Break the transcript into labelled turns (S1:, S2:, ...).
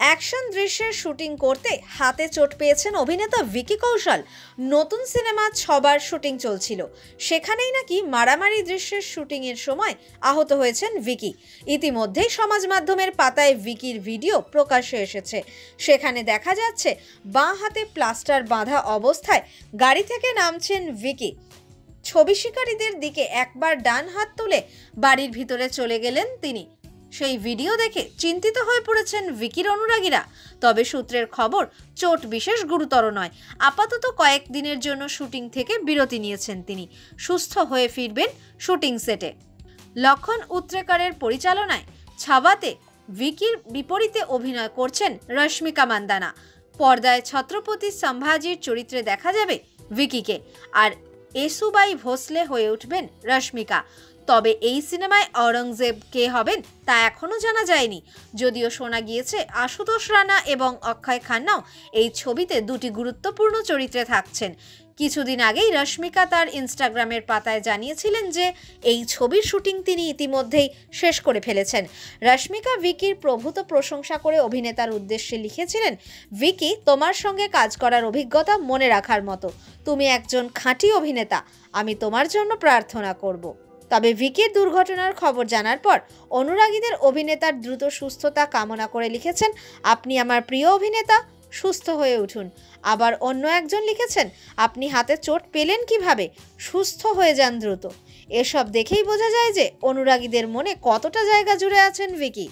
S1: Action দৃশ্যের shooting করতে হাতে চোট পেয়েছেন অভিনেতা ভিকি কৌশল। নতুন সিনেমা ছবার শুটিং চলছিল, সেখানেই নাকি মারামারি দৃশ্যের শুটিংয়ের সময় আহত হয়েছেন ভিকি। ইতিমধ্যেই সমাজ মাধ্যমের পাতায় ভিকির ভিডিও প্রকাশ্যে এসেছে। সেখানে দেখা যাচ্ছে বাঁ হাতে প্লাস্টার বাঁধা অবস্থায় গাড়ি থেকে নামছেন ভিকি। ছবি শিকারীদের দিকে একবার ডান হাত তুলে বাড়ির ভিতরে চলে গেলেন তিনি। সেই ভিডিও দেখে চিন্তিত হয়ে পড়েছেন ভিকির অনুরাগীরা। তবে সূত্রের খবর, চোট বিশেষ গুরুতর নয়। আপাতত কয়েকদিনের জন্য শুটিং থেকে বিরতি নিয়েছেন তিনি। সুস্থ হয়ে ফিরবেন শুটিং সেটে। লক্ষণ উত্রেকরের পরিচালনায় ছাওয়াতে ভিকির বিপরীতে অভিনয় করছেন রশ্মিকা মান্দানা। পর্দায় ছত্রপতি সম্ভাজির চরিত্রে দেখা যাবে ভিকিকে, আর এসুবাই ভোসলে হয়ে উঠবেন রশ্মিকা। তবে এই সিনেমায় অরঙ্গজেব কে হবেন তা এখনও জানা যায়নি। যদিও শোনা গিয়েছে আশুতোষ রানা এবং অক্ষয় খান্নাও এই ছবিতে দুটি গুরুত্বপূর্ণ চরিত্রে থাকছেন। কিছুদিন আগেই রশ্মিকা তার ইনস্টাগ্রামের পাতায় জানিয়েছিলেন যে এই ছবির শুটিং তিনি ইতিমধ্যেই শেষ করে ফেলেছেন। রশ্মিকা ভিকির প্রভূত প্রশংসা করে অভিনেতার উদ্দেশ্যে লিখেছিলেন, ভিকি, তোমার সঙ্গে কাজ করার অভিজ্ঞতা মনে রাখার মতো। তুমি একজন খাঁটি অভিনেতা। আমি তোমার জন্য প্রার্থনা করব। তবে ভিকির দুর্ঘটনার খবর জানার পর অনুরাগীদের অভিনেতার দ্রুত সুস্থতা কামনা করে লিখেছেন, আপনি আমার প্রিয় অভিনেতা, সুস্থ হয়ে উঠুন। আবার অন্য একজন লিখেছেন, আপনি হাতে চোট পেলেন কিভাবে? সুস্থ হয়ে যান দ্রুত। এসব দেখেই বোঝা যায় যে অনুরাগীদের মনে কতটা জায়গা জুড়ে আছেন ভিকি।